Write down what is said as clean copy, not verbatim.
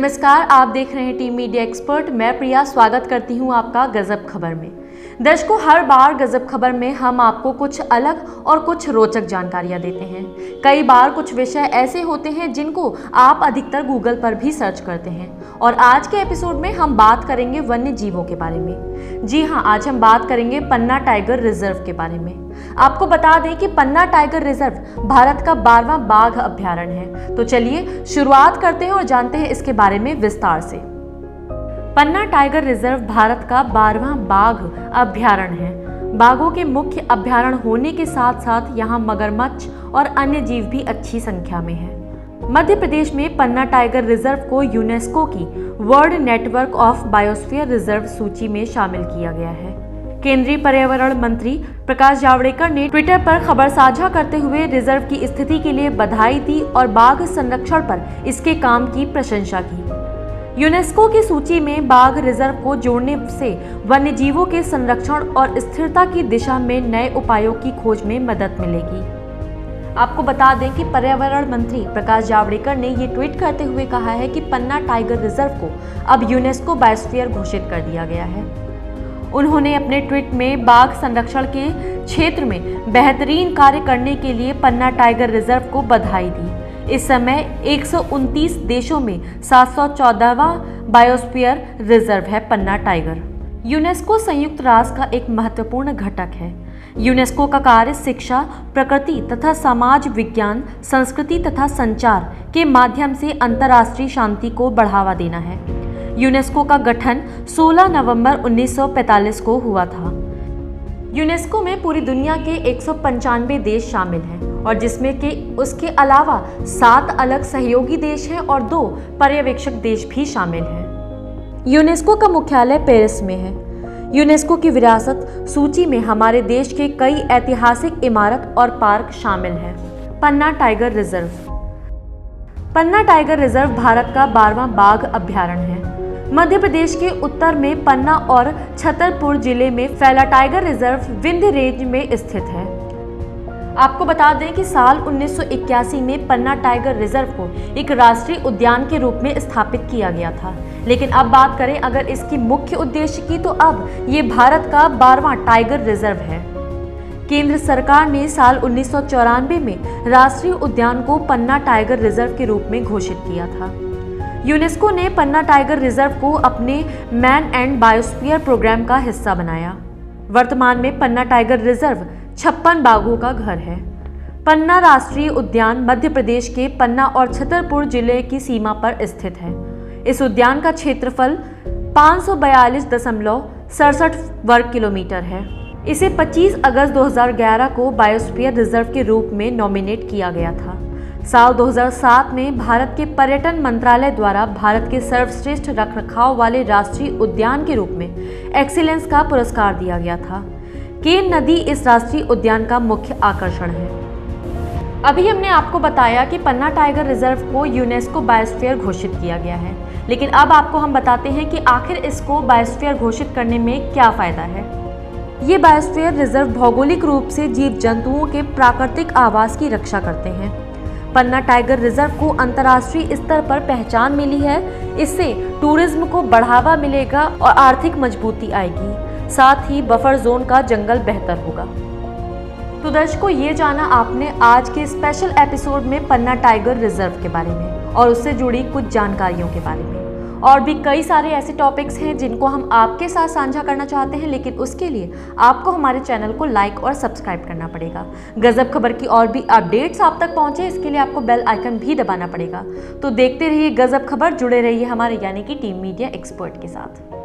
नमस्कार, आप देख रहे हैं टीम मीडिया एक्सपर्ट। मैं प्रिया स्वागत करती हूं आपका गजब खबर में। दर्शकों, हर बार गजब खबर में हम आपको कुछ अलग और कुछ रोचक जानकारियां देते हैं। कई बार कुछ विषय ऐसे होते हैं जिनको आप अधिकतर गूगल पर भी सर्च करते हैं, और आज के एपिसोड में हम बात करेंगे वन्य जीवों के बारे में। जी हाँ, आज हम बात करेंगे पन्ना टाइगर रिजर्व के बारे में। आपको बता दें कि पन्ना टाइगर रिजर्व भारत का 12वां बाघ अभ्यारण्य है। तो चलिए शुरुआत करते हैं और जानते हैं इसके बारे में विस्तार से। पन्ना टाइगर रिजर्व भारत का 12वां बाघ अभ्यारण्य है। बाघों के मुख्य अभ्यारण्य होने के साथ साथ यहाँ मगरमच्छ और अन्य जीव भी अच्छी संख्या में है। मध्य प्रदेश में पन्ना टाइगर रिजर्व को यूनेस्को की world network of biosphere reserve सूची में शामिल किया गया है। केंद्रीय पर्यावरण मंत्री प्रकाश जावड़ेकर ने ट्विटर पर खबर साझा करते हुए रिजर्व की स्थिति के लिए बधाई दी और बाघ संरक्षण पर इसके काम की प्रशंसा की। यूनेस्को की सूची में बाघ रिजर्व को जोड़ने से वन्यजीवों के संरक्षण और स्थिरता की दिशा में नए उपायों की खोज में मदद मिलेगी। आपको बता दें कि पर्यावरण मंत्री प्रकाश जावड़ेकर ने ये ट्वीट करते हुए कहा है कि पन्ना टाइगर रिजर्व को अब यूनेस्को बायोस्फीयर घोषित कर दिया गया है। उन्होंने अपने ट्वीट में बाघ संरक्षण के क्षेत्र में बेहतरीन कार्य करने के लिए पन्ना टाइगर रिजर्व को बधाई दी। इस समय 129 देशों में 714वां बायोस्फीयर रिजर्व है पन्ना टाइगर। यूनेस्को संयुक्त राष्ट्र का एक महत्वपूर्ण घटक है। यूनेस्को का कार्य शिक्षा, प्रकृति तथा समाज विज्ञान, संस्कृति तथा संचार के माध्यम से अंतर्राष्ट्रीय शांति को बढ़ावा देना है। यूनेस्को का गठन 16 नवंबर 1945 को हुआ था। यूनेस्को में पूरी दुनिया के 195 देश शामिल हैं, और जिसमें कि उसके अलावा 7 अलग सहयोगी देश हैं और 2 पर्यवेक्षक देश भी शामिल हैं। यूनेस्को का मुख्यालय पेरिस में है। यूनेस्को की विरासत सूची में हमारे देश के कई ऐतिहासिक इमारत और पार्क शामिल हैं। पन्ना टाइगर रिजर्व। पन्ना टाइगर रिजर्व भारत का 12वां बाघ अभ्यारण्य है। मध्य प्रदेश के उत्तर में पन्ना और छतरपुर जिले में फैला टाइगर रिजर्व विंध्य रेंज में स्थित है। आपको बता दें कि साल 1981 में पन्ना टाइगर रिजर्व को एक राष्ट्रीय उद्यान के रूप में स्थापित किया गया था। लेकिन अब बात करें अगर इसकी मुख्य उद्देश्य की, तो अब ये भारत का 12वां टाइगर रिजर्व है। केंद्र सरकार ने साल 1994 में राष्ट्रीय उद्यान को पन्ना टाइगर रिजर्व के रूप में घोषित किया था। यूनेस्को ने पन्ना टाइगर रिजर्व को अपने मैन एंड बायोस्फीयर प्रोग्राम का हिस्सा बनाया। वर्तमान में पन्ना टाइगर रिजर्व 56 बाघों का घर है। पन्ना राष्ट्रीय उद्यान मध्य प्रदेश के पन्ना और छतरपुर जिले की सीमा पर स्थित है। इस उद्यान का क्षेत्रफल 542.67 वर्ग किलोमीटर है। इसे 25 अगस्त 2011 को बायोस्फीयर रिजर्व के रूप में नॉमिनेट किया गया था। साल 2007 में भारत के पर्यटन मंत्रालय द्वारा भारत के सर्वश्रेष्ठ रखरखाव वाले राष्ट्रीय उद्यान के रूप में एक्सीलेंस का पुरस्कार दिया गया था। केन नदी इस राष्ट्रीय उद्यान का मुख्य आकर्षण है। अभी हमने आपको बताया कि पन्ना टाइगर रिजर्व को यूनेस्को बायोस्फीयर घोषित किया गया है, लेकिन अब आपको हम बताते हैं कि आखिर इसको बायोस्फीयर घोषित करने में क्या फायदा है। ये बायोस्फीयर रिजर्व भौगोलिक रूप से जीव जंतुओं के प्राकृतिक आवास की रक्षा करते हैं। पन्ना टाइगर रिजर्व को अंतर्राष्ट्रीय स्तर पर पहचान मिली है। इससे टूरिज्म को बढ़ावा मिलेगा और आर्थिक मजबूती आएगी। साथ ही बफर जोन का जंगल बेहतर होगा। तो दर्शकों, ये जाना आपने आज के स्पेशल एपिसोड में पन्ना टाइगर रिजर्व के बारे में और उससे जुड़ी कुछ जानकारियों के बारे में। और भी कई सारे ऐसे टॉपिक्स हैं जिनको हम आपके साथ साझा करना चाहते हैं, लेकिन उसके लिए आपको हमारे चैनल को लाइक और सब्सक्राइब करना पड़ेगा। गजब खबर की और भी अपडेट्स आप तक पहुंचे, इसके लिए आपको बेल आइकन भी दबाना पड़ेगा। तो देखते रहिए गजब खबर, जुड़े रहिए हमारे यानी कि टीम मीडिया एक्सपर्ट के साथ।